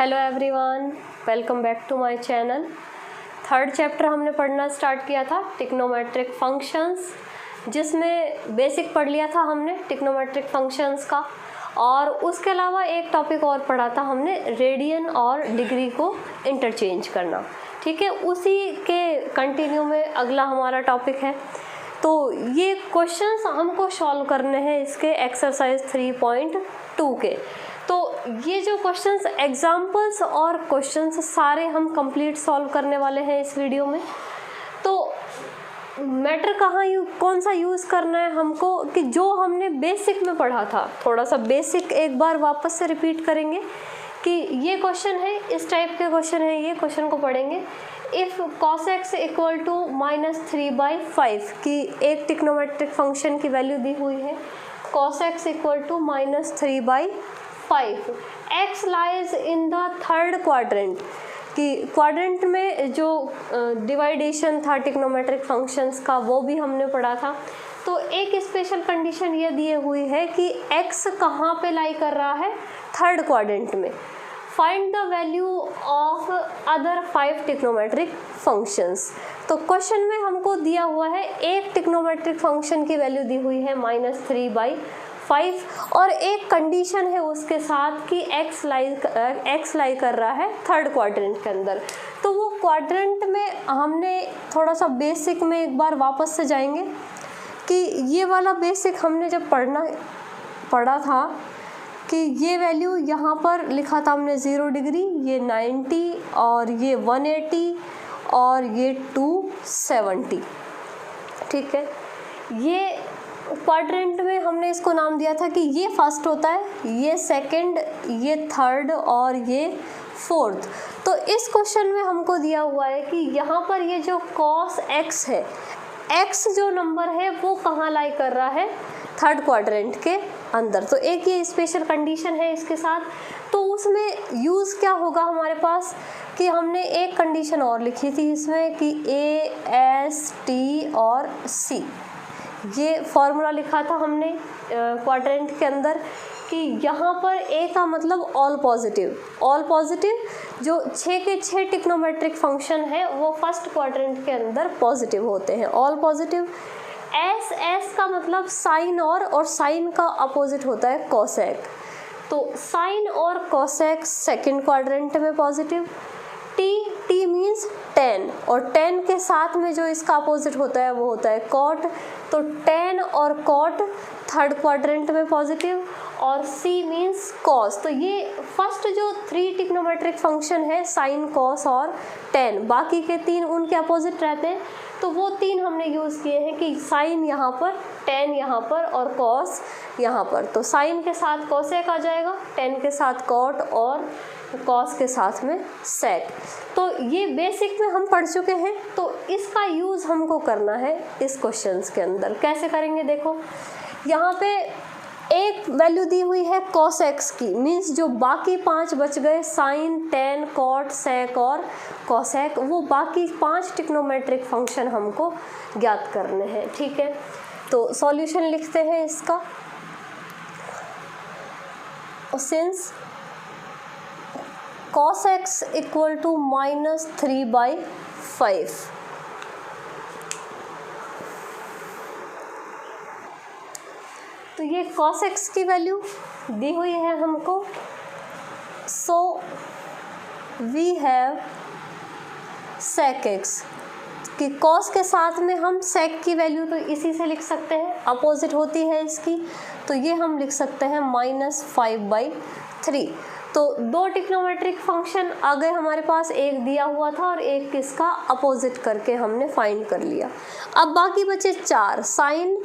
Hello everyone, welcome back to my channel. Third chapter हमने पढ़ना start किया था ट्रिग्नोमेट्रिक फंक्शंस, जिसमें बेसिक पढ़ लिया था हमने ट्रिग्नोमेट्रिक फंक्शंस का, और उसके अलावा एक टॉपिक और पढ़ा था हमने रेडियन और डिग्री को इंटरचेंज करना। ठीक है, उसी के कंटिन्यू में अगला हमारा टॉपिक है। तो ये क्वेश्चंस हमको सॉल्व करने हैं इसके एक्सरसाइज 3.2 के। तो ये जो क्वेश्चंस एग्जाम्पल्स और क्वेश्चंस सारे हम कंप्लीट सॉल्व करने वाले हैं इस वीडियो में। तो मैटर कौन सा यूज़ करना है हमको, कि जो हमने बेसिक में पढ़ा था, थोड़ा सा बेसिक एक बार वापस से रिपीट करेंगे कि ये क्वेश्चन है, इस टाइप के क्वेश्चन है, ये क्वेश्चन को पढ़ेंगे। If cos x equal to -3/5 की एक ट्रिग्नोमेट्रिक फंक्शन की वैल्यू दी हुई है, cos x equal to -3/5, x lies in the third quadrant, कि क्वाड्रेंट में जो डिवाइडेशन था ट्रिग्नोमेट्रिक फंक्शंस का वो भी हमने पढ़ा था। तो एक स्पेशल कंडीशन ये दी हुई है कि x कहाँ पे लाई कर रहा है, थर्ड क्वाड्रेंट में। Find the value of other 5 trigonometric functions. तो क्वेश्चन में हमको दिया हुआ है एक ट्रिग्नोमेट्रिक फंक्शन की वैल्यू दी हुई है -3/5, और एक कंडीशन है उसके साथ कि x लाई कर रहा है थर्ड क्वाड्रेंट के अंदर। तो वो क्वाड्रेंट में हमने थोड़ा सा बेसिक में एक बार वापस से जाएंगे कि ये वाला बेसिक हमने जब पढ़ा था कि ये वैल्यू यहाँ पर लिखा था हमने 0 डिग्री, ये 90 और ये 180 और ये 270। ठीक है, ये क्वाड्रेंट में हमने इसको नाम दिया था कि ये फर्स्ट होता है, ये सेकंड, ये थर्ड और ये फोर्थ। तो इस क्वेश्चन में हमको दिया हुआ है कि यहाँ पर ये जो cos x है, x जो नंबर है वो कहाँ लाई कर रहा है, थर्ड क्वाड्रेंट के अंदर। तो एक ये स्पेशल कंडीशन है इसके साथ। तो उसमें यूज़ क्या होगा हमारे पास, कि हमने एक कंडीशन और लिखी थी इसमें कि A, S, T और C, ये फॉर्मूला लिखा था हमने क्वाड्रेंट के अंदर कि यहाँ पर A का मतलब ऑल पॉजिटिव, जो 6 के 6 ट्रिग्नोमेट्रिक फंक्शन है वो फर्स्ट क्वाड्रेंट के अंदर पॉजिटिव होते हैं, ऑल पॉजिटिव। एस का मतलब साइन और साइन का अपोजिट होता है कोसेक, तो साइन और कोसेक सेकंड क्वाड्रेंट में पॉजिटिव। टी मीन्स टेन, और टेन के साथ में जो इसका अपोजिट होता है वो होता है कॉट, तो टेन और कॉट थर्ड क्वाड्रेंट में पॉजिटिव। और सी मीन्स कॉस, तो ये फर्स्ट जो 3 ट्रिग्नोमेट्रिक फंक्शन है साइन, कॉस और टेन, बाकी के 3 उनके अपोजिट रहते हैं। तो वो 3 हमने यूज़ किए हैं कि साइन यहाँ पर, टेन यहाँ पर और कॉस यहाँ पर। तो साइन के साथ कॉसेक आ जाएगा, टेन के साथ कॉट और कॉस के साथ में सेक। तो ये बेसिक में हम पढ़ चुके हैं। तो इसका यूज़ हमको करना है इस क्वेश्चंस के अंदर। कैसे करेंगे, देखो यहाँ पे एक वैल्यू दी हुई है cos x की, मीन्स जो बाकी 5 बच गए, साइन, टेन, कॉट, सेक और कॉसेक, वो बाकी 5 ट्रिग्नोमेट्रिक फंक्शन हमको ज्ञात करने हैं। ठीक है, तो सॉल्यूशन लिखते हैं इसका। Since cos x equal to -3/5, तो ये cos x की वैल्यू दी हुई है हमको। So we have sec x, कि cos के साथ में हम sec की वैल्यू तो इसी से लिख सकते हैं, अपोजिट होती है इसकी, तो ये हम लिख सकते हैं -5/3। तो 2 ट्रिग्नोमेट्रिक फंक्शन आ गए हमारे पास, एक दिया हुआ था और एक किसका अपोजिट करके हमने फाइंड कर लिया। अब बाकी बचे 4, साइन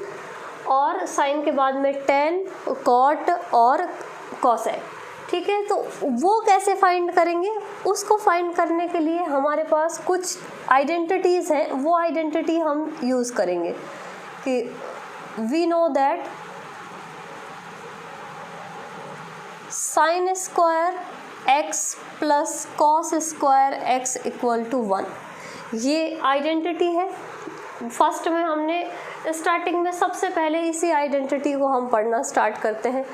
और साइन के बाद में टेन, कॉट और कॉसेक। ठीक है, तो वो कैसे फाइंड करेंगे, उसको फाइंड करने के लिए हमारे पास कुछ आइडेंटिटीज़ हैं, वो आइडेंटिटी हम यूज़ करेंगे कि we know that sine square x plus cos square x equal to 1, ये आइडेंटिटी है। फर्स्ट में हमने स्टार्टिंग में सबसे पहले इसी आइडेंटिटी को हम पढ़ना स्टार्ट करते हैं।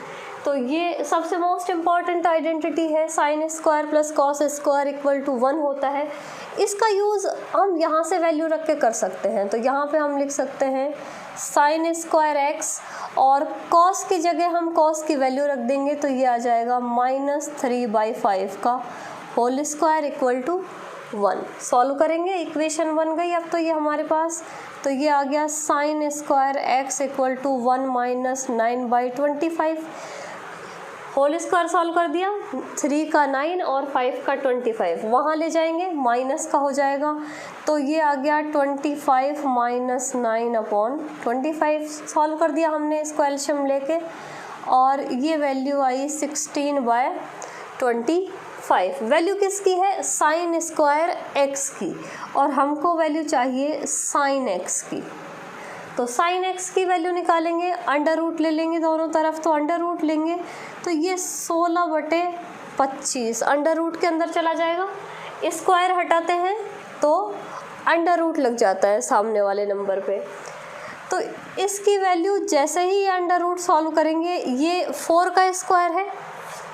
तो ये सबसे मोस्ट इम्पॉर्टेंट आइडेंटिटी है, sine square plus cos square equal to 1 होता है। इसका यूज़ हम यहाँ से वैल्यू रख के कर सकते हैं। तो यहाँ पे हम लिख सकते हैं साइन स्क्वायर एक्स और कॉस की जगह हम कॉस की वैल्यू रख देंगे, तो ये आ जाएगा -3/5 का whole square equal to 1। Solve करेंगे, इक्वेशन बन गई अब तो ये हमारे पास। तो ये आ गया sine square x equal to 1 - 9/25। Whole square solve कर दिया, 3 का 9 और 5 का 25, वहाँ ले जाएंगे माइनस का हो जाएगा। तो ये आ गया 25 - 9/25। सॉल्व कर दिया हमने इसको एलशियम लेके और ये वैल्यू आई 16/25। वैल्यू किसकी है? साइन स्क्वायर एक्स की, और हमको वैल्यू चाहिए साइन एक्स की। तो साइन एक्स की वैल्यू निकालेंगे, अंडर रूट ले लेंगे दोनों तरफ, तो अंडर रूट लेंगे तो ये 16/25 अंडर रूट के अंदर चला जाएगा। स्क्वायर हटाते हैं तो अंडर रूट लग जाता है सामने वाले नंबर पे। तो इसकी वैल्यू जैसे ही अंडर रूट सॉल्व करेंगे, ये 4 का स्क्वायर है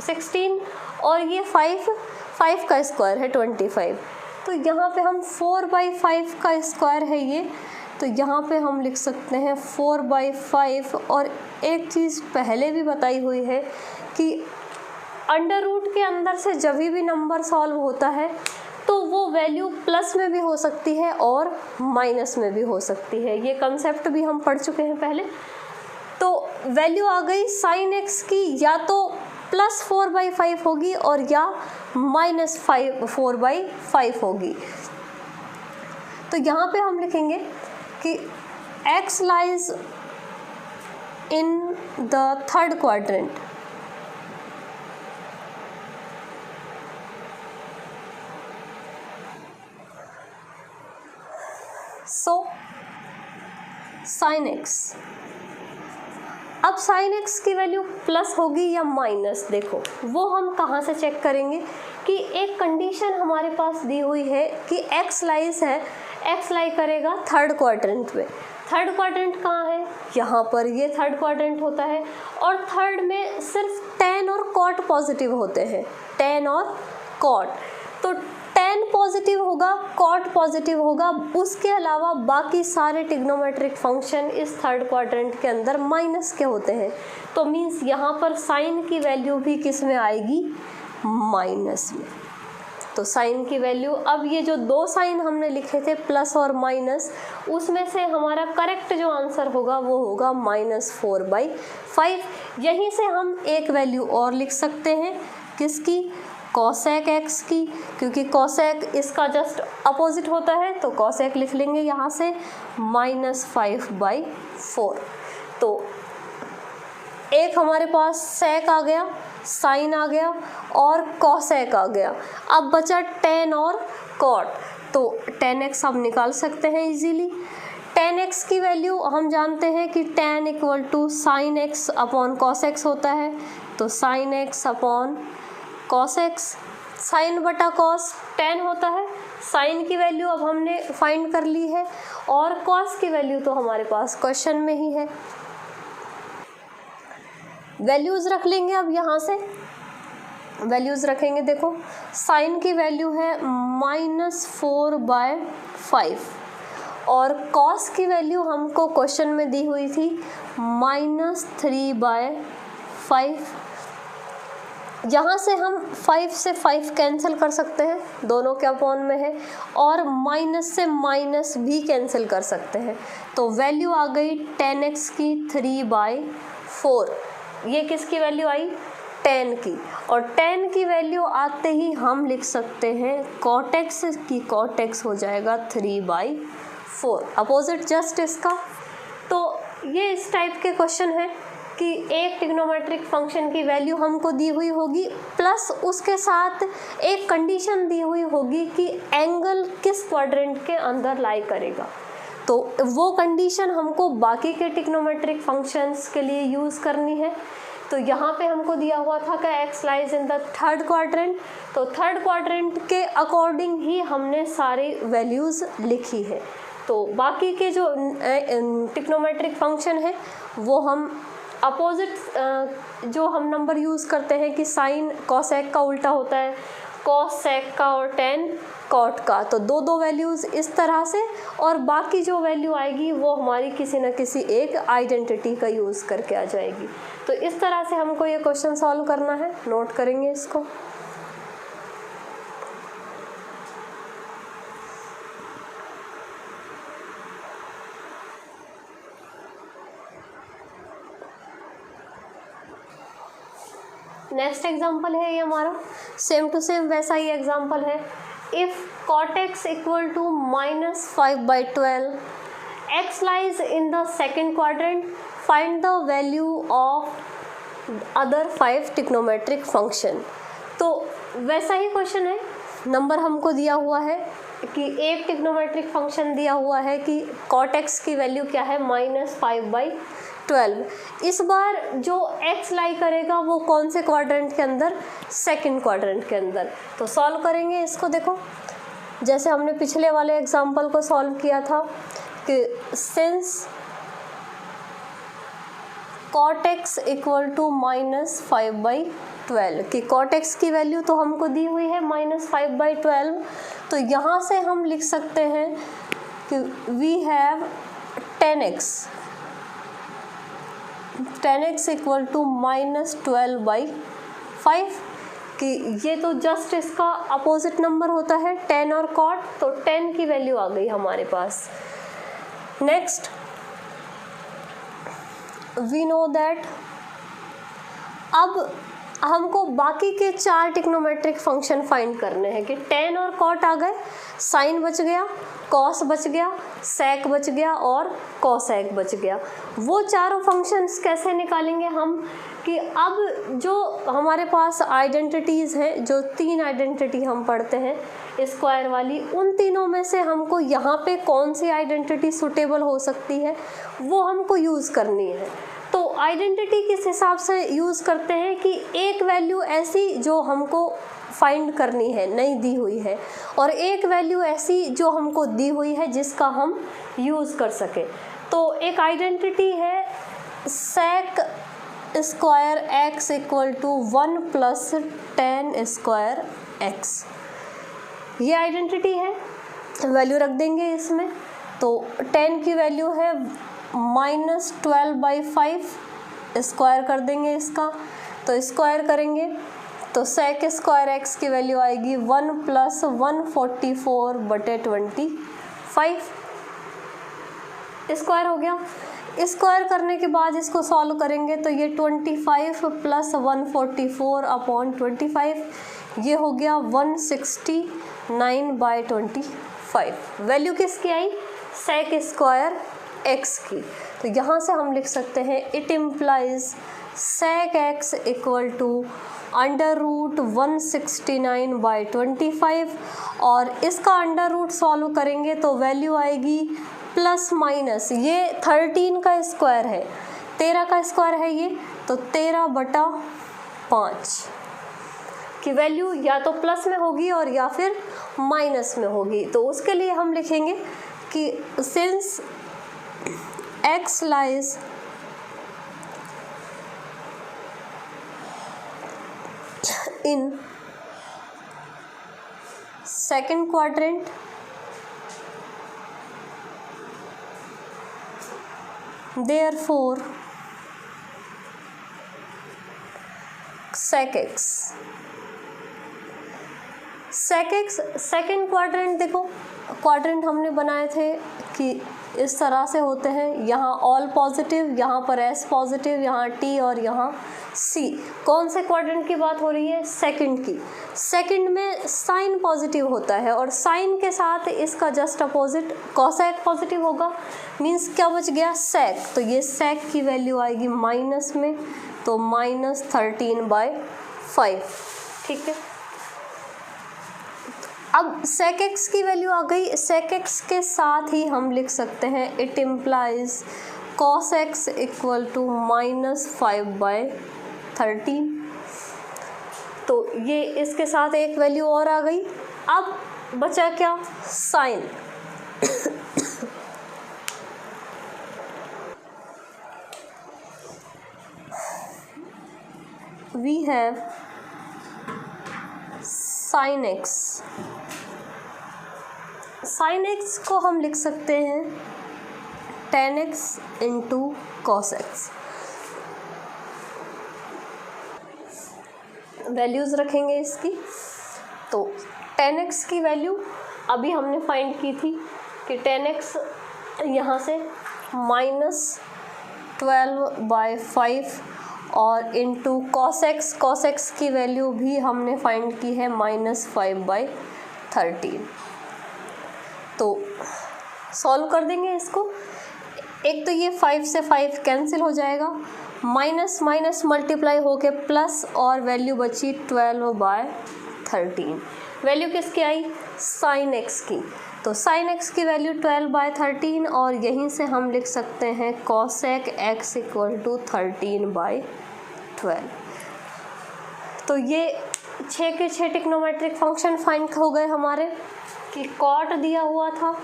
16 और ये 5 का स्क्वायर है 25। तो यहाँ पे हम 4/5 का स्क्वायर है ये, तो यहाँ पे हम लिख सकते हैं 4/5। और एक चीज़ पहले भी बताई हुई है कि अंडर रूट के अंदर से जब भी नंबर सॉल्व होता है तो वो वैल्यू प्लस में भी हो सकती है और माइनस में भी हो सकती है। ये कंसेप्ट भी हम पढ़ चुके हैं पहले। तो वैल्यू आ गई साइन एक्स की, या तो प्लस 4/5 होगी और या -4/5 होगी। तो यहाँ पे हम लिखेंगे कि x lies in the third quadrant। So sin x, अब sin x की वैल्यू प्लस होगी या माइनस, देखो वो हम कहाँ से चेक करेंगे कि एक कंडीशन हमारे पास दी हुई है कि x लाइज है, x लाई करेगा थर्ड क्वाड्रेंट में। थर्ड क्वाड्रेंट कहाँ है? यहाँ पर, ये थर्ड क्वाड्रेंट होता है और थर्ड में सिर्फ tan और cot पॉजिटिव होते हैं, tan और cot। तो tan पॉजिटिव होगा, cot पॉजिटिव होगा, उसके अलावा बाकी सारे ट्रिग्नोमेट्रिक फंक्शन इस थर्ड क्वाड्रेंट के अंदर माइनस के होते हैं। तो मीन्स यहाँ पर साइन की वैल्यू भी किस में आएगी? माइनस में। तो साइन की वैल्यू, अब ये जो दो साइन हमने लिखे थे प्लस और माइनस, उसमें से हमारा करेक्ट जो आंसर होगा वो होगा -4/5। यहीं से हम एक वैल्यू और लिख सकते हैं, किसकी? कॉसेक एक्स की, क्योंकि कॉसेक इसका जस्ट अपोजिट होता है। तो कॉसेक लिख लेंगे यहाँ से -5/4। तो एक हमारे पास सेक आ गया, साइन आ गया और कॉसेक आ गया। अब बचा tan और cot। तो tan x हम निकाल सकते हैं इजीली। tan x की वैल्यू हम जानते हैं कि tan equal to sine x upon cos x होता है। तो sine x upon cos x, sine बटा कॉस tan होता है। साइन की वैल्यू अब हमने फाइंड कर ली है और कॉस की वैल्यू तो हमारे पास क्वेश्चन में ही है। वैल्यूज़ रख लेंगे, अब यहाँ से वैल्यूज़ रखेंगे। देखो साइन की वैल्यू है -4/5 और कॉस की वैल्यू हमको क्वेश्चन में दी हुई थी -3/5। यहाँ से हम 5 से 5 कैंसिल कर सकते हैं, दोनों के अपॉन में है, और माइनस से माइनस भी कैंसिल कर सकते हैं। तो वैल्यू आ गई tan x की 3/4। ये किसकी वैल्यू आई? tan की। और tan की वैल्यू आते ही हम लिख सकते हैं cot x की, cot x हो जाएगा 3/4, अपोजिट जस्ट इसका। तो ये इस टाइप के क्वेश्चन है कि एक ट्रिग्नोमेट्रिक फंक्शन की वैल्यू हमको दी हुई होगी, प्लस उसके साथ एक कंडीशन दी हुई होगी कि एंगल किस क्वाड्रेंट के अंदर लाई करेगा। तो वो कंडीशन हमको बाकी के ट्रिग्नोमेट्रिक फंक्शंस के लिए यूज़ करनी है। तो यहाँ पे हमको दिया हुआ था कि x lies in the third quadrant. तो थर्ड क्वाड्रेंट के अकॉर्डिंग ही हमने सारी वैल्यूज़ लिखी है। तो बाकी के जो ट्रिग्नोमेट्रिक फंक्शन है वो हम अपोजिट जो हम नंबर यूज़ करते हैं कि साइन कॉसेक का उल्टा होता है, कॉस सेक का और टेन कॉट का, तो दो दो वैल्यूज़ इस तरह से, और बाकी जो वैल्यू आएगी वो हमारी किसी न किसी एक आइडेंटिटी का यूज़ करके आ जाएगी। तो इस तरह से हमको ये क्वेश्चन सॉल्व करना है, नोट करेंगे इसको। नेक्स्ट एग्जाम्पल है ये हमारा, सेम टू सेम वैसा ही एग्जाम्पल है। If cot x equal to -5/12, x lies in the second quadrant, find the value of other 5 trigonometric function. तो वैसा ही क्वेश्चन है, नंबर हमको दिया हुआ है कि एक ट्रिग्नोमेट्रिक फंक्शन दिया हुआ है कि cot x की वैल्यू क्या है -5/12। इस बार जो x लाई करेगा वो कौन से क्वाड्रेंट के अंदर, सेकंड क्वाड्रेंट के अंदर। तो सॉल्व करेंगे इसको, देखो जैसे हमने पिछले वाले एग्जांपल को सॉल्व किया था कि since cot x equal to -5/12, कि cot x की वैल्यू तो हमको दी हुई है -5/12, तो यहाँ से हम लिख सकते हैं कि we have 10x equal to -12/5, कि ये तो जस्ट इसका अपोजिट नंबर होता है 10 और cot, तो 10 की वैल्यू आ गई हमारे पास। नेक्स्ट वी नो दैट, अब हमको बाकी के 4 ट्रिग्नोमेट्रिक फंक्शन फाइंड करने हैं कि 10 और cot आ गए, साइन बच गया, कॉस बच गया, सेक बच गया और कोसेक बच गया। वो चारों फंक्शंस कैसे निकालेंगे हम, कि अब जो हमारे पास आइडेंटिटीज़ हैं, जो 3 आइडेंटिटी हम पढ़ते हैं स्क्वायर वाली, उन तीनों में से हमको यहाँ पे कौन सी आइडेंटिटी सुटेबल हो सकती है वो हमको यूज़ करनी है। तो आइडेंटिटी किस हिसाब से यूज़ करते हैं कि एक वैल्यू ऐसी जो हमको फाइंड करनी है, नहीं दी हुई है, और एक वैल्यू ऐसी जो हमको दी हुई है जिसका हम यूज़ कर सकें। तो एक आइडेंटिटी है sec square x equal to 1 + 10 square x, ये आइडेंटिटी है, वैल्यू रख देंगे इसमें। तो 10 की वैल्यू है -12/5, स्क्वायर कर देंगे इसका, तो स्क्वायर करेंगे तो सेक स्क्वायर एक्स की वैल्यू आएगी 1 + 144/25, स्क्वायर हो गया। स्क्वायर करने के बाद इसको सॉल्व करेंगे तो ये 25 + 144/25, ये हो गया 169/25। वैल्यू किसकी आई, सेक स्क्वायर एक्स की। तो यहाँ से हम लिख सकते हैं it implies sec x equal to √169/25, और इसका अंडर रूट सॉल्व करेंगे तो वैल्यू आएगी प्लस माइनस, ये 13 का स्क्वायर है, 13 का स्क्वायर है ये, तो 13/5 की वैल्यू या तो प्लस में होगी और या फिर माइनस में होगी। तो उसके लिए हम लिखेंगे कि since x lies in second quadrant, therefore sec x second quadrant, देखो क्वाड्रेंट हमने बनाए थे कि इस तरह से होते हैं, यहाँ ऑल पॉजिटिव, यहाँ पर एस पॉजिटिव, यहाँ टी और यहाँ सी। कौन से क्वाड्रेंट की बात हो रही है, सेकंड की। सेकंड में साइन पॉजिटिव होता है और साइन के साथ इसका जस्ट अपोजिट कोसेक पॉजिटिव होगा, मीन्स क्या बच गया, सेक। तो ये सेक की वैल्यू आएगी माइनस में, तो -13/5, ठीक है। अब सेक एक्स की वैल्यू आ गई, सेक एक्स के साथ ही हम लिख सकते हैं it implies cos x equal to -5/13। तो ये इसके साथ एक वैल्यू और आ गई। अब बचा क्या, sine. We have sine x. Sine x को हम लिख सकते हैं tan x into cos x. Values रखेंगे इसकी। तो tan x की वैल्यू अभी हमने फाइंड की थी कि tan x यहाँ से -12/5 और इंटू कॉस एक्स की वैल्यू भी हमने फाइंड की है -5/13। तो सॉल्व कर देंगे इसको। एक तो ये 5 से 5 कैंसिल हो जाएगा, माइनस माइनस मल्टीप्लाई होके प्लस और वैल्यू बची 12/13। वैल्यू किसकी आई? साइन एक्स की। तो साइन एक्स की वैल्यू 12/13 और यहीं से हम लिख सकते हैं कॉसेक एक्स इक्वल टू 13/12। तो ये 6 के 6 ट्रिग्नोमेट्रिक फंक्शन फाइंड हो गए हमारे कि कॉट दिया हुआ था,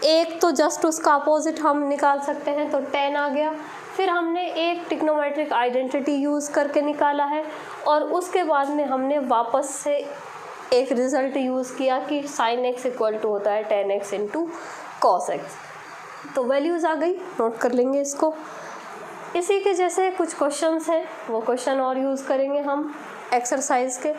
एक तो जस्ट उसका अपोजिट हम निकाल सकते हैं तो tan आ गया। फिर हमने एक ट्रिग्नोमेट्रिक आइडेंटिटी यूज़ करके निकाला है और उसके बाद में हमने वापस से एक रिज़ल्ट यूज़ किया कि साइन एक्स इक्वल टू होता है tan x into cos x. तो वैल्यूज़ आ गई, नोट कर लेंगे इसको। इसी के जैसे कुछ क्वेश्चंस हैं, वो क्वेश्चन और यूज़ करेंगे हम एक्सरसाइज के।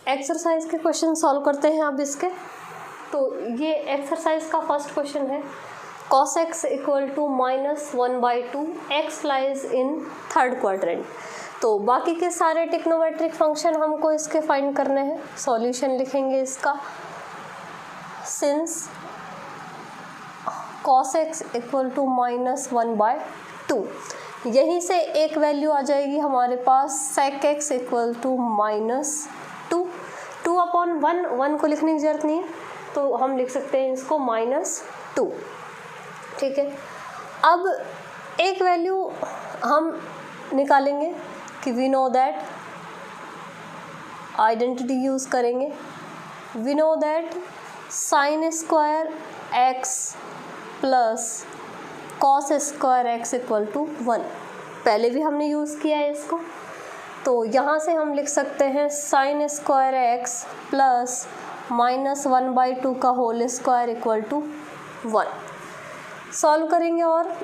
एक्सरसाइज के क्वेश्चन सॉल्व करते हैं अब इसके। तो ये एक्सरसाइज का फर्स्ट क्वेश्चन है, cos x equal to -1/2, x lies in third quadrant. तो बाकी के सारे ट्रिग्नोमेट्रिक फंक्शन हमको इसके फाइंड करने हैं। सॉल्यूशन लिखेंगे इसका, since cos x equal to -1/2, यहीं से एक वैल्यू आ जाएगी हमारे पास sec x इक्वल टू -2। 2/1 को लिखने की जरूरत नहीं है, तो हम लिख सकते हैं इसको -2। ठीक है, अब एक वैल्यू हम निकालेंगे कि we know that, identity use करेंगे। We know that sine square x plus cos square x equal to 1। पहले भी हमने यूज़ किया है इसको। तो यहाँ से हम लिख सकते हैं साइन स्क्वायर एक्स प्लस -1/2 का whole square equal to 1। Solve करेंगे और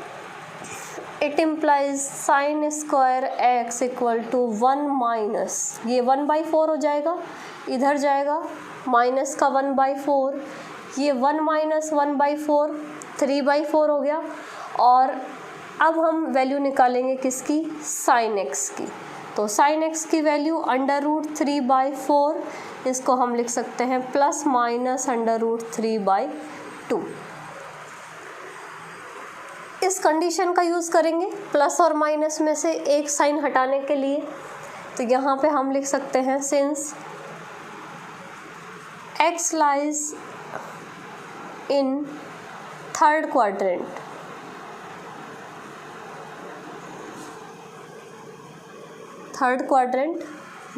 it implies sine square x equal to 1 minus, ये 1/4 हो जाएगा, इधर जाएगा माइनस का 1/4, ये 1 माइनस 1/4 3/4 हो गया। और अब हम वैल्यू निकालेंगे किसकी? साइन एक्स की। तो साइन एक्स की वैल्यू √3/4, इसको हम लिख सकते हैं प्लस माइनस √3/2। इस कंडीशन का यूज़ करेंगे प्लस और माइनस में से एक साइन हटाने के लिए। तो यहाँ पे हम लिख सकते हैं since x lies in third quadrant,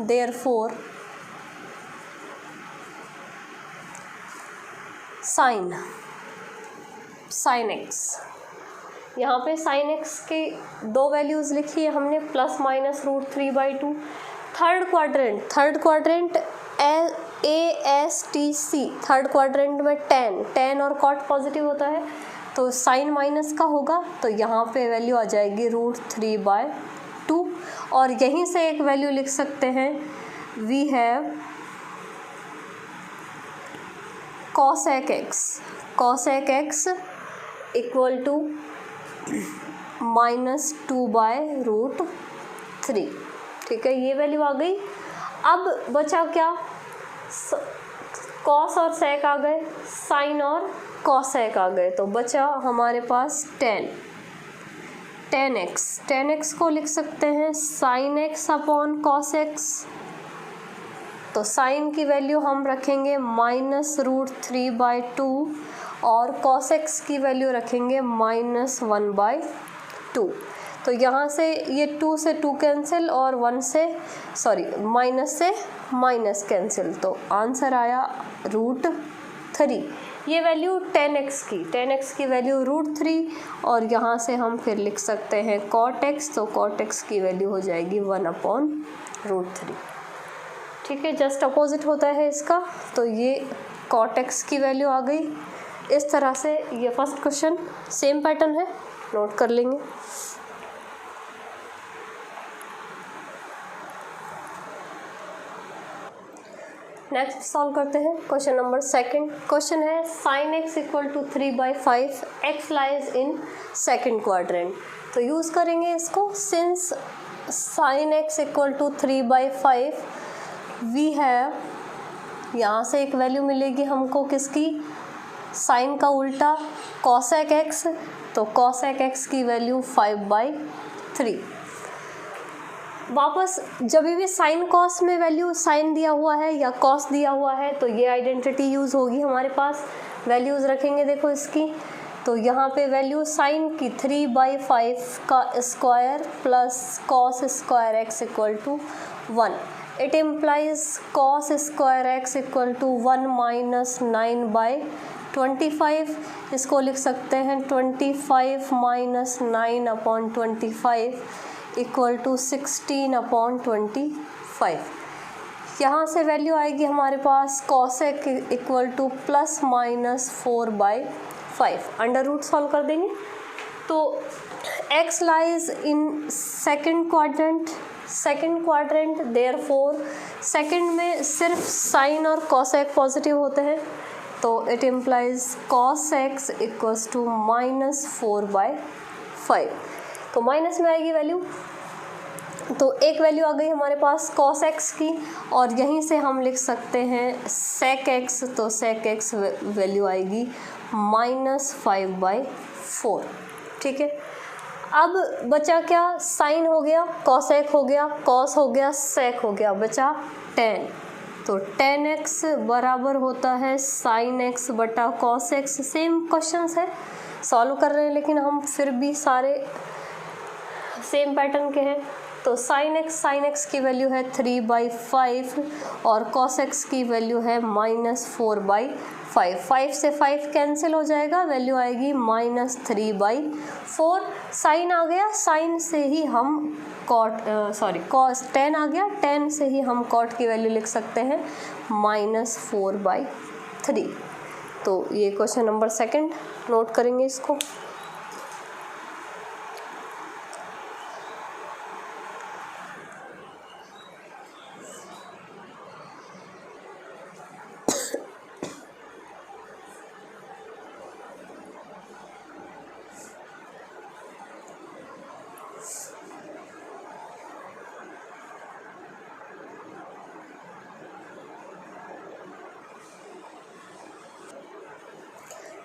therefore sine x, यहाँ पे साइन x के दो वैल्यूज़ लिखी है हमने, plus minus √3/2। Third quadrant ASTC, third quadrant में tan और cot पॉजिटिव होता है, तो साइन माइनस का होगा, तो यहाँ पे वैल्यू आ जाएगी √3/2। और यहीं से एक वैल्यू लिख सकते हैं, we have cosec x equal to -2/√3। ठीक है, ये वैल्यू आ गई। अब बचा क्या? कॉस और सेक आ गए, साइन और कॉसेक आ गए, तो बचा हमारे पास tan x को लिख सकते हैं sine x upon cos x। तो साइन की वैल्यू हम रखेंगे -√3/2 और cos x की वैल्यू रखेंगे -1/2। तो यहाँ से ये 2 से 2 कैंसिल और 1 से माइनस से माइनस कैंसिल, तो आंसर आया √3। ये वैल्यू 10x की वैल्यू √3, और यहाँ से हम फिर लिख सकते हैं cot x, तो cot x की वैल्यू हो जाएगी 1/√3। ठीक है, जस्ट अपोजिट होता है इसका, तो ये cot x की वैल्यू आ गई। इस तरह से ये फर्स्ट क्वेश्चन सेम पैटर्न है, नोट कर लेंगे। नेक्स्ट सॉल्व करते हैं क्वेश्चन नंबर सेकंड। क्वेश्चन है sin x = 3/5, x lies in second quadrant. तो यूज़ करेंगे इसको, since sin x = 3/5 we have, यहाँ से एक वैल्यू मिलेगी हमको किसकी, साइन का उल्टा cosec x, तो cosec x की वैल्यू 5/3। वापस जब भी साइन कॉस में वैल्यू साइन दिया हुआ है या कॉस दिया हुआ है तो ये आइडेंटिटी यूज़ होगी हमारे पास। वैल्यूज़ रखेंगे देखो इसकी, तो यहाँ पे वैल्यू साइन की 3/5 का square plus cos square x = 1। It implies cos square x = 1 - 9/25। इसको लिख सकते हैं 25 - 9/25 = 16/25। यहाँ से वैल्यू आएगी हमारे पास cosec = ±4/5। अंडर रूट सॉल्व कर देंगे, तो x lies in second quadrant, therefore second में सिर्फ साइन और cosec पॉजिटिव होते हैं, तो इट इम्प्लाइज cos x = -4/5। तो माइनस में आएगी वैल्यू, तो एक वैल्यू आ गई हमारे पास cos x की, और यहीं से हम लिख सकते हैं sec x, तो sec x वैल्यू आएगी -5/4। ठीक है, अब बचा क्या, साइन हो गया, cosec हो गया, cos हो गया, sec हो गया, बचा tan। तो tan x बराबर होता है sin x बटा cos x। सेम क्वेश्चंस है, सॉल्व कर रहे हैं लेकिन हम फिर भी सारे सेम पैटर्न के हैं। तो sin x की वैल्यू है 3/5 और cos x की वैल्यू है -4/5। 5 से 5 कैंसिल हो जाएगा, वैल्यू आएगी -3/4। साइन आ गया, साइन से ही हम cos tan आ गया, tan से ही हम cot की वैल्यू लिख सकते हैं -4/3। तो ये क्वेश्चन नंबर सेकंड, नोट करेंगे इसको।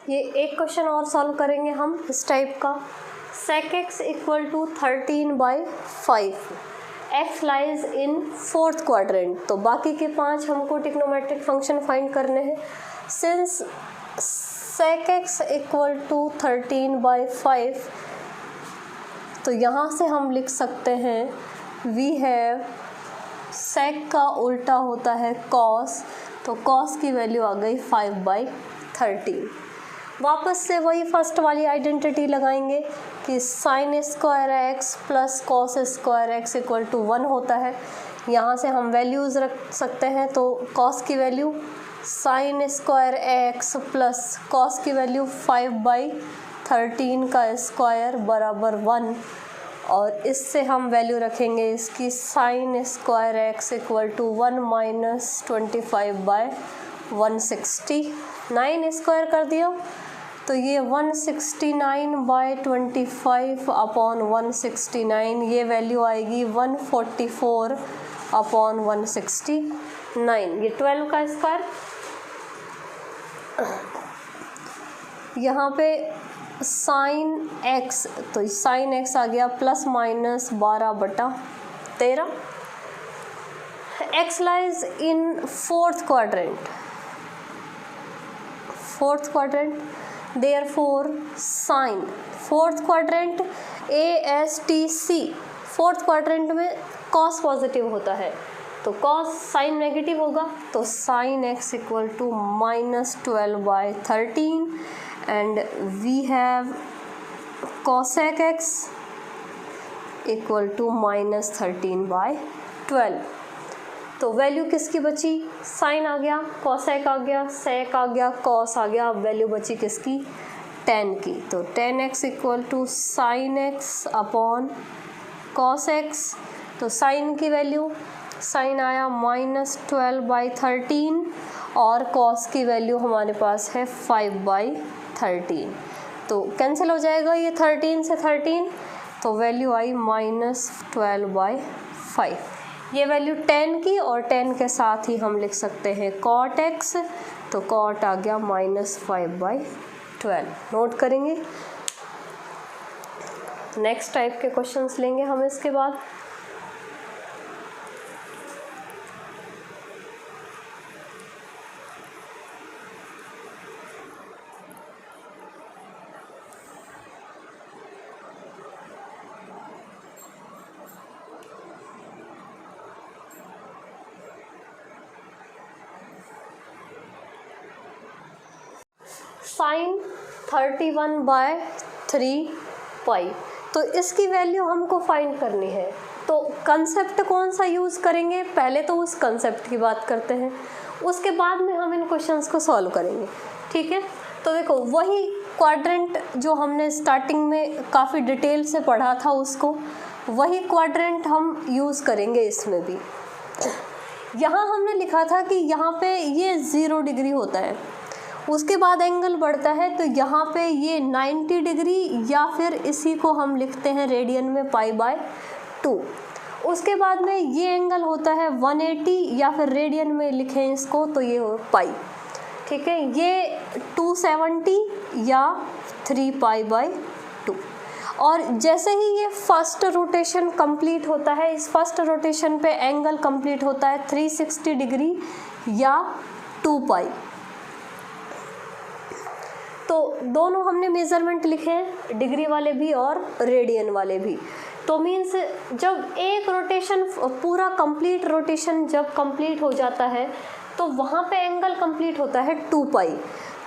ये एक क्वेश्चन और सॉल्व करेंगे हम इस टाइप का। sec x = 13/5, x lies in fourth quadrant. तो बाकी के 5 हमको ट्रिग्नोमेट्रिक फंक्शन फाइंड करने हैं। सिंस sec x = 13/5, तो यहाँ से हम लिख सकते हैं वी हैव, sec का उल्टा होता है cos, तो cos की वैल्यू आ गई 5/13। वापस से वही फर्स्ट वाली आइडेंटिटी लगाएंगे कि sin square x plus cos square x = 1 होता है। यहाँ से हम वैल्यूज़ रख सकते हैं, तो cos की value sin square x plus cos की वैल्यू 5/13 का स्क्वायर बराबर 1, और इससे हम वैल्यू रखेंगे इसकी sin स्क्वायर x = 1 - 25/169 स्क्वायर कर दिया, तो ये 169/25/169, ये वैल्यू आएगी 144/169। ये 12 का स्क्वायर, यहाँ पे sin x, तो sin x आ गया ±12/13। x lies in fourth quadrant, therefore sine, fourth quadrant ASTC, fourth quadrant में कॉस पॉजिटिव होता है, तो कॉस साइन नेगेटिव होगा, तो sine x equal to -12/13 and we have cosec x equal to -13/12। तो value किसकी बची, साइन आ गया, cosec आ गया, sec आ गया, cos आ गया, अब वैल्यू बची किसकी, tan की, तो tan x equal to sin x upon cos x, तो sin की वैल्यू, साइन आया -12/13 और cos की वैल्यू हमारे पास है 5/13, तो कैंसिल हो जाएगा ये 13 से 13, तो वैल्यू आई -12/5। ये वैल्यू tan की और tan के साथ ही हम लिख सकते हैं cot x, तो cot आ गया -5/12। नोट करेंगे। नेक्स्ट टाइप के क्वेश्चंस लेंगे हम इसके बाद। साइन 31/3 पाई, तो इसकी वैल्यू हमको फाइंड करनी है, तो कंसेप्ट कौन सा यूज़ करेंगे, पहले तो उस कंसेप्ट की बात करते हैं, उसके बाद में हम इन क्वेश्चंस को सॉल्व करेंगे, ठीक है। तो देखो वही क्वाड्रेंट जो हमने स्टार्टिंग में काफ़ी डिटेल से पढ़ा था, उसको वही क्वाड्रेंट हम यूज़ करेंगे इसमें भी। यहाँ हमने लिखा था कि यहाँ पे ये 0 डिग्री होता है, उसके बाद एंगल बढ़ता है, तो यहाँ पे ये 90 डिग्री या फिर इसी को हम लिखते हैं रेडियन में π/2। उसके बाद में ये एंगल होता है 180 या फिर रेडियन में लिखें इसको तो ये हो पाई, ठीक है। ये 270 या 3π/2। और जैसे ही ये फर्स्ट रोटेशन कंप्लीट होता है, इस फर्स्ट रोटेशन पे एंगल कंप्लीट होता है 360 डिग्री या 2π। तो दोनों हमने मेज़रमेंट लिखे हैं, डिग्री वाले भी और रेडियन वाले भी। तो मीन्स जब एक रोटेशन पूरा कंप्लीट रोटेशन जब कंप्लीट हो जाता है तो वहाँ पे एंगल कंप्लीट होता है 2π।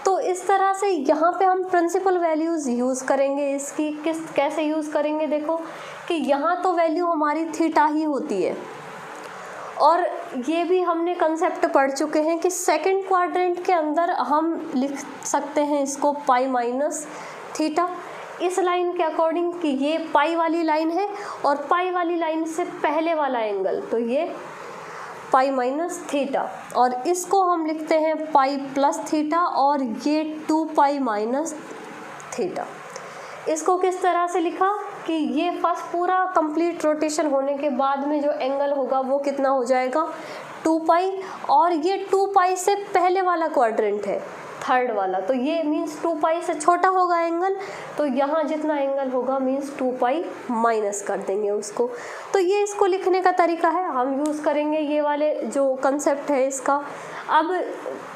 तो इस तरह से यहाँ पे हम प्रिंसिपल वैल्यूज़ यूज़ करेंगे इसकी। कैसे यूज़ करेंगे, देखो कि यहाँ तो वैल्यू हमारी थीटा ही होती है, और ये भी हमने कंसेप्ट पढ़ चुके हैं कि सेकंड क्वाड्रेंट के अंदर हम लिख सकते हैं इसको π-θ इस लाइन के अकॉर्डिंग कि ये पाई वाली लाइन है और पाई वाली लाइन से पहले वाला एंगल, तो ये π-θ, और इसको हम लिखते हैं π+θ और ये 2π-θ। इसको किस तरह से लिखा कि ये फर्स्ट पूरा कंप्लीट रोटेशन होने के बाद में जो एंगल होगा वो कितना हो जाएगा 2π, और ये 2π से पहले वाला क्वाड्रेंट है थर्ड वाला, तो ये मीन्स 2π से छोटा होगा एंगल, तो यहाँ जितना एंगल होगा मीन्स 2π माइनस कर देंगे उसको। तो ये इसको लिखने का तरीका है, हम यूज़ करेंगे ये वाले जो कंसेप्ट है इसका। अब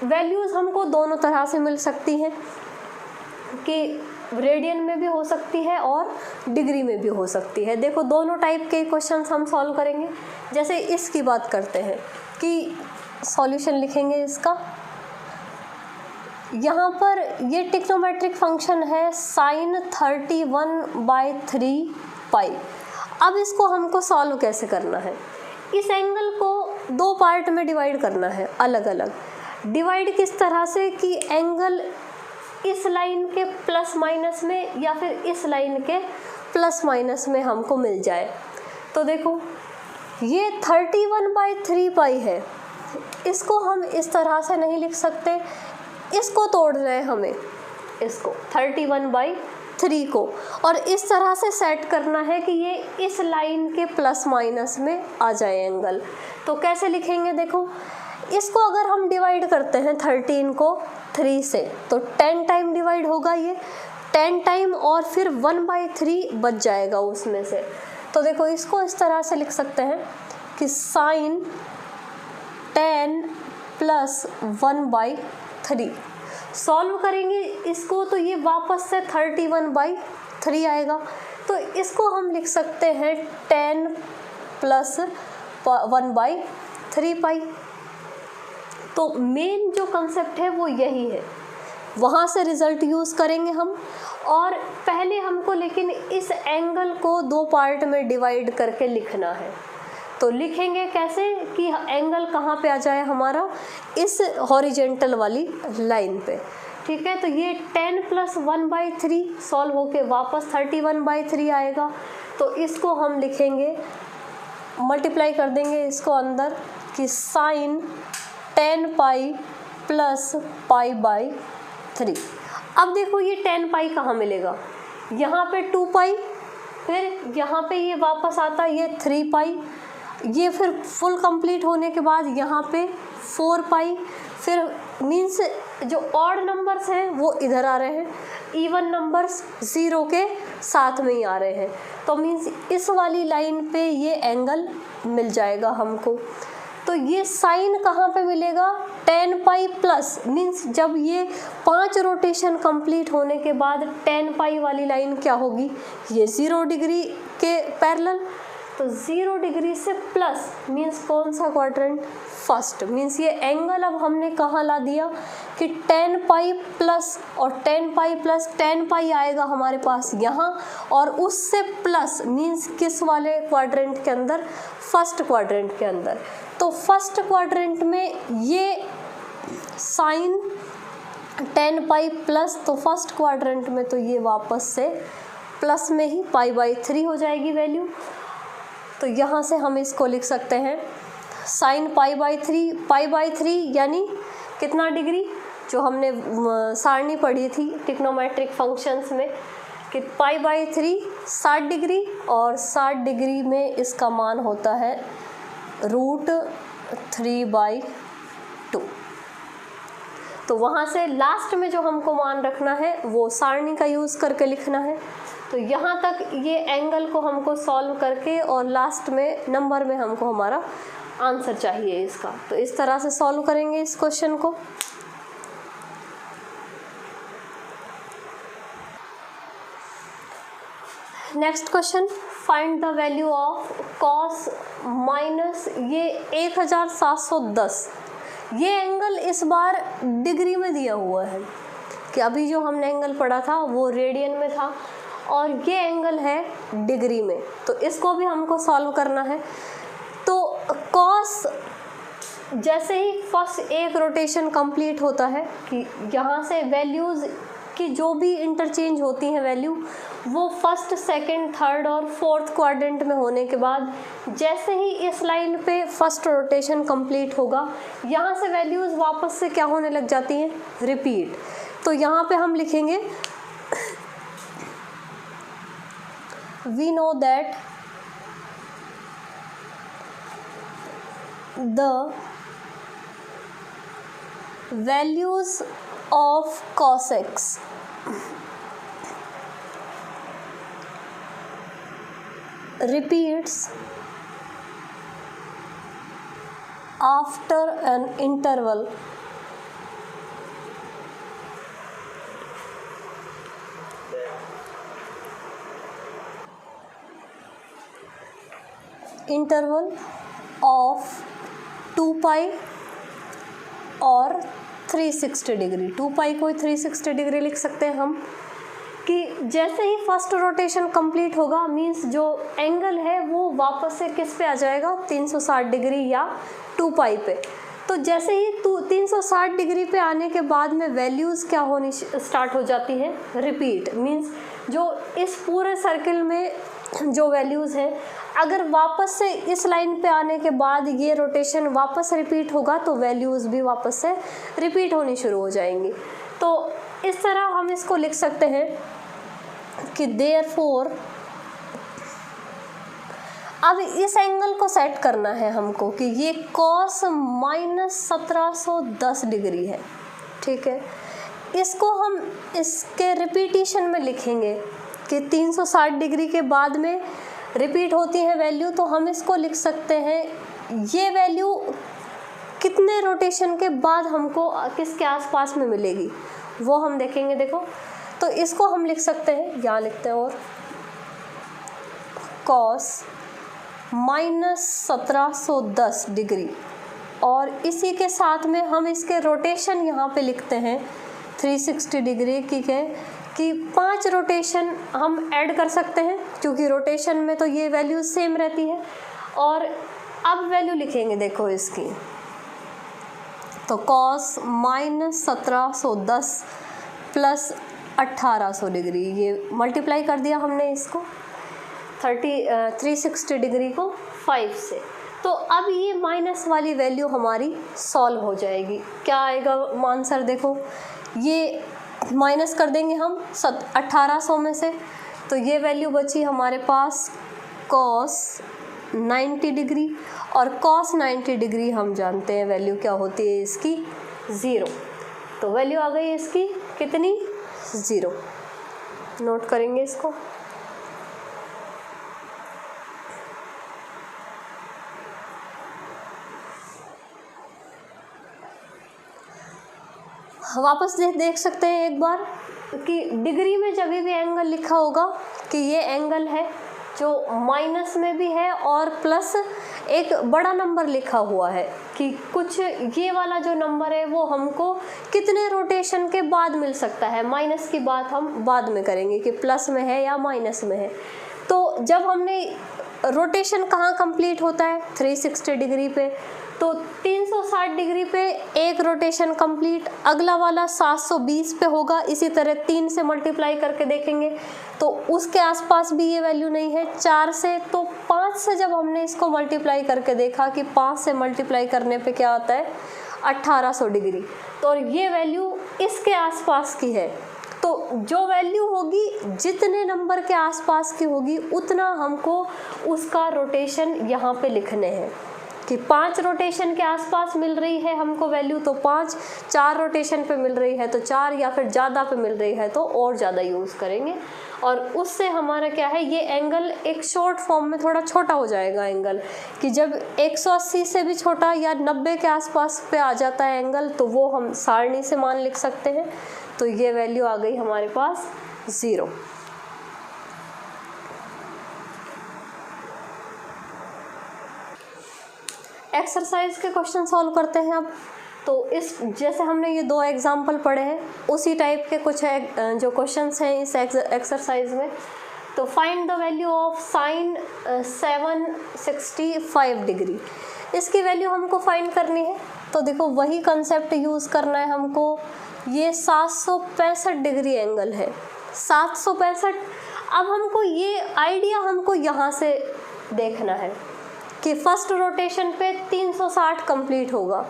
वैल्यूज़ हमको दोनों तरह से मिल सकती हैं कि रेडियन में भी हो सकती है और डिग्री में भी हो सकती है। देखो दोनों टाइप के क्वेश्चंस हम सॉल्व करेंगे। जैसे इसकी बात करते हैं कि सॉल्यूशन लिखेंगे इसका, यहाँ पर ये ट्रिग्नोमेट्रिक फंक्शन है sin 31/3 पाई। अब इसको हमको सॉल्व कैसे करना है, इस एंगल को दो पार्ट में डिवाइड करना है अलग अलग। डिवाइड किस तरह से कि एंगल इस लाइन के प्लस माइनस में या फिर इस लाइन के प्लस माइनस में हमको मिल जाए। तो देखो ये 31/3 पाई है, इसको हम इस तरह से नहीं लिख सकते, इसको तोड़ना है हमें, इसको 31/3 को, और इस तरह से सेट करना है कि ये इस लाइन के प्लस माइनस में आ जाए एंगल। तो कैसे लिखेंगे, देखो इसको अगर हम डिवाइड करते हैं 13 को 3 से तो 10 टाइम डिवाइड होगा, ये 10 टाइम और फिर 1/3 बच जाएगा उसमें से। तो देखो इसको इस तरह से लिख सकते हैं कि sin 10 + 1/3, सॉल्व करेंगे इसको तो ये वापस से 31/3 आएगा। तो इसको हम लिख सकते हैं 10 + 1/3 पाई। तो मेन जो कंसेप्ट है वो यही है, वहाँ से रिजल्ट यूज़ करेंगे हम। और पहले हमको लेकिन इस एंगल को 2 पार्ट में डिवाइड करके लिखना है। तो लिखेंगे कैसे कि एंगल कहाँ पे आ जाए हमारा, इस हॉरिजेंटल वाली लाइन पे। ठीक है, तो ये 10 + 1/3 सॉल्व होके वापस 31/3 आएगा। तो इसको हम लिखेंगे, मल्टीप्लाई कर देंगे इसको अंदर कि sin 10 पाई + π/3। अब देखो ये 10 पाई कहाँ मिलेगा, यहाँ पे 2 पाई, फिर यहाँ पे ये वापस आता है ये 3 पाई, ये फिर फुल कंप्लीट होने के बाद यहाँ पे 4 पाई, फिर मीन्स जो ऑड नंबर्स हैं वो इधर आ रहे हैं, इवन नंबर्स 0 के साथ में ही आ रहे हैं। तो मीन्स इस वाली लाइन पे ये एंगल मिल जाएगा हमको। तो ये साइन कहाँ पे मिलेगा, 10 पाई प्लस मीन्स जब ये 5 रोटेशन कंप्लीट होने के बाद 10 पाई वाली लाइन क्या होगी, ये 0 डिग्री के पैरेलल। तो 0 डिग्री से प्लस मीन्स कौन सा क्वाड्रेंट, फर्स्ट। मीन्स ये एंगल अब हमने कहाँ ला दिया कि 10 पाई प्लस, और 10 पाई प्लस 10 पाई आएगा हमारे पास यहाँ, और उससे प्लस मीन्स किस वाले क्वाड्रेंट के अंदर, फर्स्ट क्वाड्रेंट के अंदर। तो फर्स्ट क्वाड्रेंट में ये साइन 10 पाई प्लस, तो फर्स्ट क्वाड्रेंट में तो ये वापस से प्लस में ही π/3 हो जाएगी वैल्यू। तो यहाँ से हम इसको लिख सकते हैं साइन π/3 यानी कितना डिग्री, जो हमने सारणी पढ़ी थी ट्रिग्नोमेट्रिक फंक्शंस में कि π/3 60 डिग्री, और 60 डिग्री में इसका मान होता है √3/2। तो वहाँ से लास्ट में जो हमको मान रखना है वो सारणी का यूज़ करके लिखना है। तो यहाँ तक ये एंगल को हमको सॉल्व करके और लास्ट में नंबर में हमको हमारा आंसर चाहिए इसका। तो इस तरह से सॉल्व करेंगे इस क्वेश्चन को। Next question, find the value of cos minus ये 1710। ये एंगल इस बार डिग्री में दिया हुआ है कि अभी जो हमने एंगल पढ़ा था वो रेडियन में था, और ये एंगल है डिग्री में। तो इसको भी हमको सॉल्व करना है। तो cos जैसे ही फर्स्ट एक रोटेशन कंप्लीट होता है कि यहाँ से वैल्यूज़ की जो भी इंटरचेंज होती हैं वैल्यू, वो फर्स्ट, सेकंड, थर्ड और फोर्थ क्वाड्रेंट में होने के बाद जैसे ही इस लाइन पे फर्स्ट रोटेशन कंप्लीट होगा, यहाँ से वैल्यूज़ वापस से क्या होने लग जाती हैं, रिपीट। तो यहाँ पे हम लिखेंगे we know that the values of cos x repeats after an interval of 2 pi और 360 डिग्री। 2 पाई को 360 डिग्री लिख सकते हैं हम कि जैसे ही फर्स्ट रोटेशन कंप्लीट होगा मींस जो एंगल है वो वापस से किस पे आ जाएगा, 360 डिग्री या 2 पाई पे। तो जैसे ही 360 डिग्री पे आने के बाद में वैल्यूज़ क्या होनी स्टार्ट हो जाती है, रिपीट। मींस जो इस पूरे सर्किल में जो वैल्यूज़ हैं, अगर वापस से इस लाइन पे आने के बाद ये रोटेशन वापस रिपीट होगा तो वैल्यूज़ भी वापस से रिपीट होनी शुरू हो जाएंगी। तो इस तरह हम इसको लिख सकते हैं कि देयरफॉर, अब इस एंगल को सेट करना है हमको कि ये cos माइनस 1710 डिग्री है, ठीक है। इसको हम इसके रिपीटिशन में लिखेंगे कि 360 डिग्री के बाद में रिपीट होती है वैल्यू, तो हम इसको लिख सकते हैं ये वैल्यू कितने रोटेशन के बाद हमको किसके आसपास में मिलेगी वो हम देखेंगे। देखो तो इसको हम लिख सकते हैं, यहाँ लिखते हैं, और cos -1710 डिग्री, और इसी के साथ में हम इसके रोटेशन यहाँ पे लिखते हैं 360 डिग्री की है कि 5 रोटेशन हम ऐड कर सकते हैं, क्योंकि रोटेशन में तो ये वैल्यू सेम रहती है। और अब वैल्यू लिखेंगे देखो इसकी, तो cos -1710 प्लस 1800 डिग्री, ये मल्टीप्लाई कर दिया हमने इसको 360 डिग्री को 5 से। तो अब ये माइनस वाली वैल्यू हमारी सॉल्व हो जाएगी। क्या आएगा आंसर, देखो ये माइनस कर देंगे हम 1800 में से, तो ये वैल्यू बची हमारे पास cos 90 डिग्री, और cos 90 डिग्री हम जानते हैं वैल्यू क्या होती है इसकी 0। तो वैल्यू आ गई इसकी कितनी, 0। नोट करेंगे इसको। वापस देख सकते हैं एक बार कि डिग्री में जब भी एंगल लिखा होगा कि ये एंगल है जो माइनस में भी है और प्लस एक बड़ा नंबर लिखा हुआ है कि कुछ ये वाला जो नंबर है वो हमको कितने रोटेशन के बाद मिल सकता है। माइनस की बात हम बाद में करेंगे कि प्लस में है या माइनस में है। तो जब हमने रोटेशन कहाँ कंप्लीट होता है 360 डिग्री पे, तो 360 डिग्री पे एक रोटेशन कंप्लीट, अगला वाला 720 पे होगा। इसी तरह 3 से मल्टीप्लाई करके देखेंगे तो उसके आसपास भी ये वैल्यू नहीं है। 4 से, तो 5 से जब हमने इसको मल्टीप्लाई करके देखा कि 5 से मल्टीप्लाई करने पे क्या आता है 1800 डिग्री, तो ये वैल्यू इसके आसपास की है। तो जो वैल्यू होगी जितने नंबर के आसपास की होगी उतना हमको उसका रोटेशन यहाँ पे लिखने हैं कि 5 रोटेशन के आसपास मिल रही है हमको वैल्यू तो 5, 4 रोटेशन पे मिल रही है तो 4, या फिर ज़्यादा पे मिल रही है तो और ज़्यादा यूज़ करेंगे। और उससे हमारा क्या है, ये एंगल एक शॉर्ट फॉर्म में थोड़ा छोटा हो जाएगा एंगल, कि जब 180 से भी छोटा या 90 के आसपास पे आ जाता है एंगल तो वो हम सारणी से मान लिख सकते हैं। तो ये वैल्यू आ गई हमारे पास 0। एक्सरसाइज के क्वेश्चन सॉल्व करते हैं अब। तो इस जैसे हमने ये 2 एग्जाम्पल पढ़े हैं उसी टाइप के कुछ जो क्वेश्चंस हैं इस एक्सरसाइज में। तो find the value of sine 765 degree, इसकी वैल्यू हमको फाइंड करनी है। तो देखो वही कंसेप्ट यूज़ करना है हमको। ये 765 डिग्री एंगल है, 765। अब हमको ये आइडिया हमको यहाँ से देखना है कि फर्स्ट रोटेशन पे 360 कंप्लीट होगा,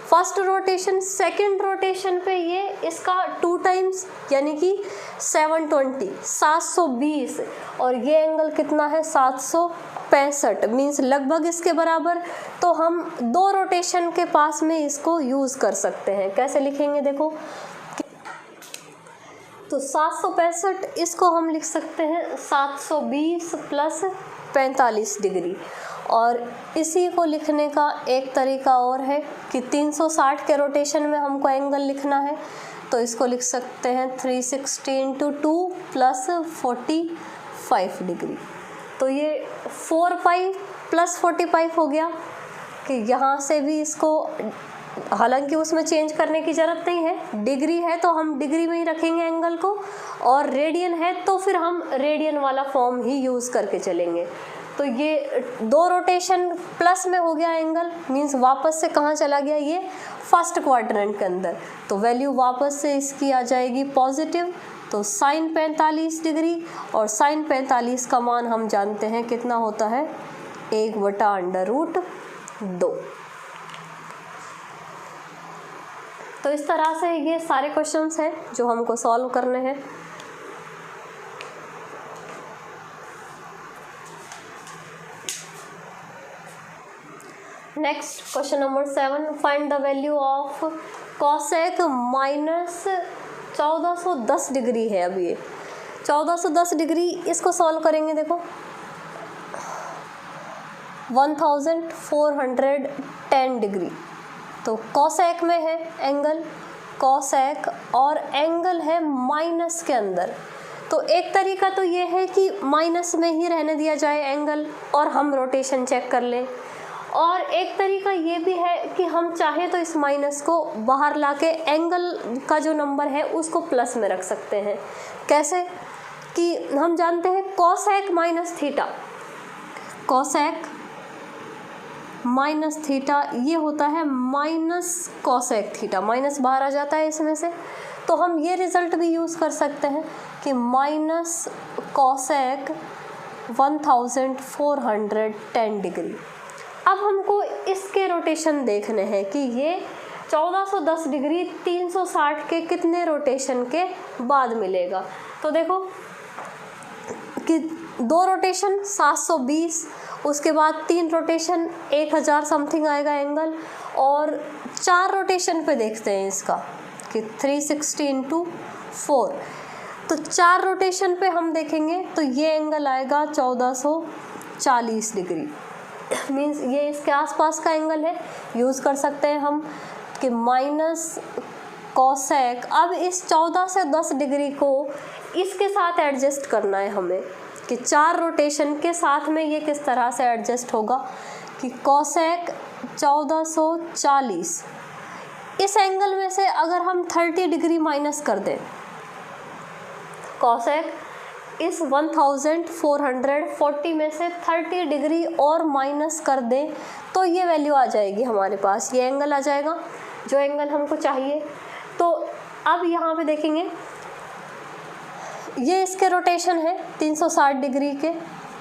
फर्स्ट रोटेशन, सेकंड रोटेशन पे ये इसका 2 टाइम्स यानी कि 720, 720, और ये एंगल कितना है 765, मीन्स लगभग इसके बराबर। तो हम 2 रोटेशन के पास में इसको यूज़ कर सकते हैं। कैसे लिखेंगे देखो, तो 765 इसको हम लिख सकते हैं 720 प्लस 45 डिग्री। और इसी को लिखने का एक तरीका और है कि 360 के रोटेशन में हमको एंगल लिखना है तो इसको लिख सकते हैं 360 इंटू 2 प्लस 45 डिग्री। तो ये 4 पाई प्लस 45 हो गया कि यहाँ से भी इसको, हालांकि उसमें चेंज करने की ज़रूरत नहीं है, डिग्री है तो हम डिग्री में ही रखेंगे एंगल को, और रेडियन है तो फिर हम रेडियन वाला फॉर्म ही यूज़ करके चलेंगे। तो ये 2 रोटेशन प्लस में हो गया एंगल, मीन्स वापस से कहाँ चला गया, ये फर्स्ट क्वाड्रेंट के अंदर। तो वैल्यू वापस से इसकी आ जाएगी पॉजिटिव, तो साइन 45 डिग्री, और साइन 45 का मान हम जानते हैं कितना होता है 1/√2। तो इस तरह से ये सारे क्वेश्चंस हैं जो हमको सॉल्व करने हैं। Next question number 7, find the value of cosec minus 1410 degree है। अब ये 1410 डिग्री, इसको सॉल्व करेंगे देखो 1410 डिग्री। तो कॉसेक में है एंगल, कॉसेक, और एंगल है माइनस के अंदर। तो एक तरीका तो ये है कि माइनस में ही रहने दिया जाए एंगल और हम रोटेशन चेक कर लें, और एक तरीका ये भी है कि हम चाहे तो इस माइनस को बाहर लाके एंगल का जो नंबर है उसको प्लस में रख सकते हैं। कैसे कि हम जानते हैं cosec minus theta, cosec minus theta ये होता है माइनस कॉसेक थीटा, माइनस बाहर आ जाता है इसमें से, तो हम ये रिजल्ट भी यूज़ कर सकते हैं कि माइनस कॉसेक 1410 डिग्री। अब हमको इसके रोटेशन देखने हैं कि ये 1410 डिग्री 360 के कितने रोटेशन के बाद मिलेगा। तो देखो कि 2 रोटेशन 720, उसके बाद 3 रोटेशन 1000 समथिंग आएगा एंगल, और 4 रोटेशन पे देखते हैं इसका कि 360 इंटू 4, तो 4 रोटेशन पे हम देखेंगे तो ये एंगल आएगा 1440 डिग्री। मीन्स ये इसके आसपास का एंगल है, यूज़ कर सकते हैं हम कि माइनस कॉसेक। अब इस 14 से 10 डिग्री को इसके साथ एडजस्ट करना है हमें कि 4 रोटेशन के साथ में ये किस तरह से एडजस्ट होगा कि कॉसेक 1440, इस एंगल में से अगर हम 30 डिग्री माइनस कर दें, कॉसेक इस 1440 में से 30 डिग्री और माइनस कर दें तो ये वैल्यू आ जाएगी हमारे पास, ये एंगल आ जाएगा जो एंगल हमको चाहिए। तो अब यहाँ पे देखेंगे ये इसके रोटेशन है 360 डिग्री के,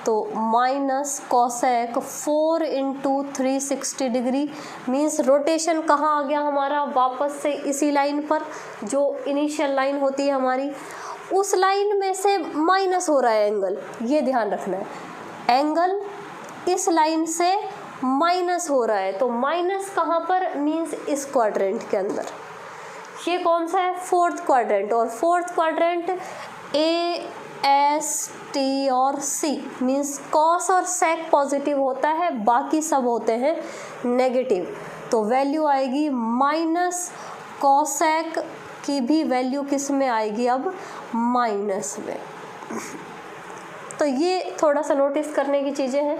तो minus cosec 4 into 360 degree, means rotation कहाँ आ गया हमारा, वापस से इसी लाइन पर जो इनिशियल लाइन होती है हमारी, उस लाइन में से माइनस हो रहा है एंगल, ये ध्यान रखना है, एंगल इस लाइन से माइनस हो रहा है। तो माइनस कहाँ पर, मीन्स इस क्वाड्रेंट के अंदर। ये कौन सा है, 4th क्वाड्रेंट, और 4th क्वाड्रेंट ए, एस, टी और सी, मीन्स कॉस और सेक पॉजिटिव होता है, बाकी सब होते हैं नेगेटिव। तो वैल्यू आएगी माइनस कॉसेक की भी वैल्यू किस में आएगी, अब माइनस में। तो ये थोड़ा सा नोटिस करने की चीज़ें हैं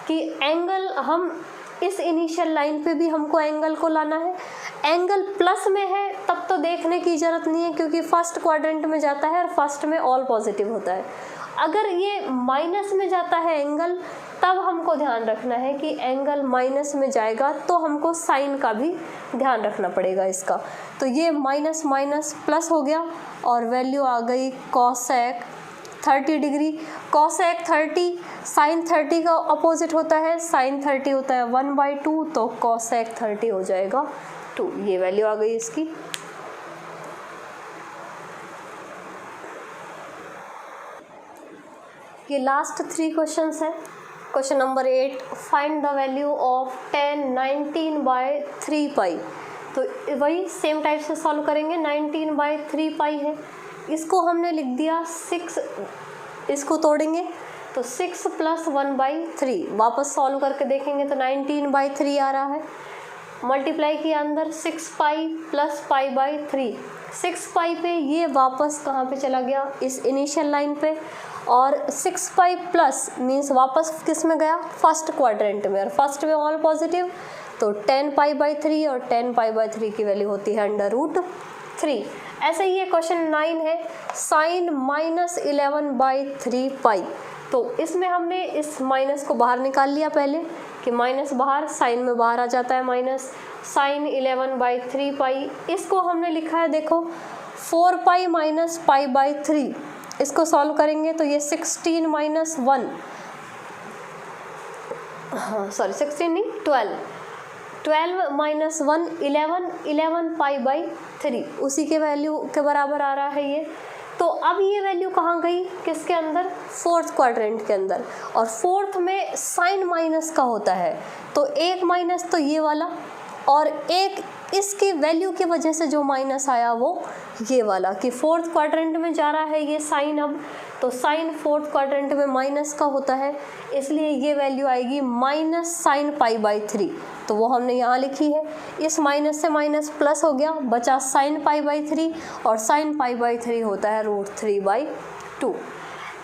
कि एंगल हम इस इनिशियल लाइन पे भी हमको एंगल को लाना है, एंगल प्लस में है तब तो देखने की ज़रूरत नहीं है क्योंकि फर्स्ट क्वाड्रेंट में जाता है और फर्स्ट में ऑल पॉजिटिव होता है। अगर ये माइनस में जाता है एंगल, तब हमको ध्यान रखना है कि एंगल माइनस में जाएगा तो हमको साइन का भी ध्यान रखना पड़ेगा इसका। तो ये माइनस माइनस प्लस हो गया और वैल्यू आ गई कॉसेक 30 डिग्री। कॉसेक 30 साइन 30 का अपोजिट होता है, साइन 30 होता है 1/2, तो कॉसेक 30 हो जाएगा 2। ये वैल्यू आ गई इसकी। ये लास्ट 3 क्वेश्चंस है। Question number 8, find the value of tan 19/3 पाई। तो वही सेम टाइप से सॉल्व करेंगे। 19/3 पाई है, इसको हमने लिख दिया 6, इसको तोड़ेंगे तो 6 + 1/3। वापस सॉल्व करके देखेंगे तो 19/3 आ रहा है। मल्टीप्लाई किया अंदर 6 पाई + पाई/3। 6 पाई पे ये वापस कहाँ पे चला गया, इस इनिशियल लाइन पे, और 6 पाई प्लस मीन्स वापस किस में गया, फर्स्ट क्वाड्रेंट में, और फर्स्ट में ऑल पॉजिटिव, तो 10 पाई/3 और 10 पाई/3 की वैल्यू होती है √3। ऐसे ही ये क्वेश्चन 9 है, साइन -11/3 पाई। तो इसमें हमने इस माइनस को बाहर निकाल लिया पहले कि माइनस बाहर, साइन में बाहर आ जाता है माइनस, साइन 11/3 पाई। इसको हमने लिखा है देखो 4 पाई - पाई/3। इसको सॉल्व करेंगे तो ये 16 - 1, हाँ सॉरी 16 नहीं 12 - 1 11 पाई/3, उसी के वैल्यू के बराबर आ रहा है ये। तो अब ये वैल्यू कहाँ गई, किसके अंदर, 4th क्वाड्रेंट के अंदर, और 4th में साइन माइनस का होता है, तो एक माइनस तो ये वाला, और एक इसकी वैल्यू की वजह से जो माइनस आया वो ये वाला कि 4th क्वाड्रेंट में जा रहा है ये साइन। अब तो साइन 4th क्वाड्रेंट में माइनस का होता है, इसलिए ये वैल्यू आएगी -sin पाई/3। तो वो हमने यहाँ लिखी है। इस माइनस से माइनस प्लस हो गया, बचा sin π/3 और sin π/3 होता है √3/2।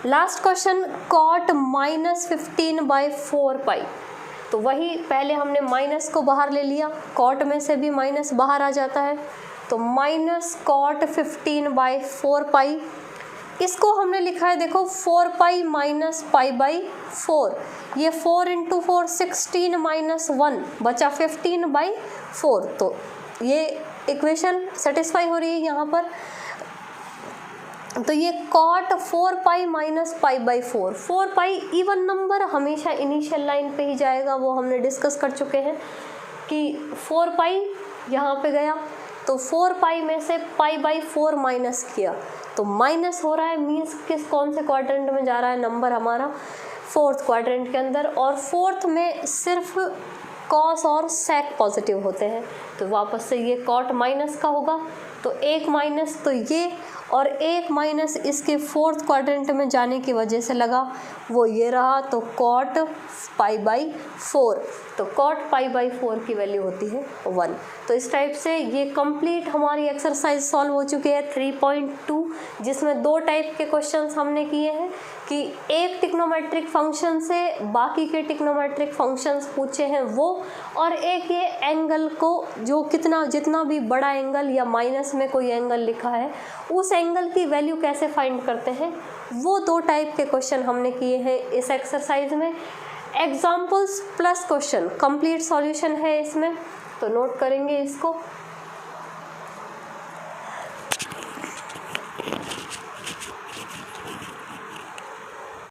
Last question cot -15/4π। तो वही पहले हमने माइनस को बाहर ले लिया, कॉट में से भी माइनस बाहर आ जाता है, तो माइनस कॉट 15/4π। इसको हमने लिखा है देखो 4π माइनस π/4, ये 4 × 4 16 - 1 बचा 15/4। तो ये इक्वेशन सेटिस्फाई हो रही है यहाँ पर। तो ये cot 4π माइनस π/4, 4π इवन नंबर हमेशा इनिशियल लाइन पे ही जाएगा, वो हमने डिस्कस कर चुके हैं कि 4π यहाँ पे गया तो 4π में से π/4 माइनस किया तो माइनस हो रहा है, मीन्स कौन से क्वाड्रेंट में जा रहा है नंबर हमारा, फोर्थ क्वाड्रेंट के अंदर। और फोर्थ में सिर्फ कॉस और सेक पॉजिटिव होते हैं, तो वापस से ये कॉट माइनस का होगा, तो एक माइनस तो ये और एक माइनस इसके फोर्थ क्वाड्रेंट में जाने की वजह से लगा, वो ये रहा, तो कॉट π/4। तो कॉट π/4 की वैल्यू होती है 1। तो इस टाइप से ये कंप्लीट हमारी एक्सरसाइज सॉल्व हो चुकी है 3.2, जिसमें 2 टाइप के क्वेश्चंस हमने किए हैं कि एक ट्रिग्नोमेट्रिक फंक्शन से बाकी के ट्रिग्नोमेट्रिक फंक्शंस पूछे हैं वो, और एक ये एंगल को जो जितना भी बड़ा एंगल या माइनस में कोई एंगल लिखा है उस एंगल की वैल्यू कैसे फाइंड करते हैं, वो 2 टाइप के क्वेश्चन हमने किए हैं इस एक्सरसाइज में। Examples plus question complete solution है इसमें, तो नोट करेंगे इसको।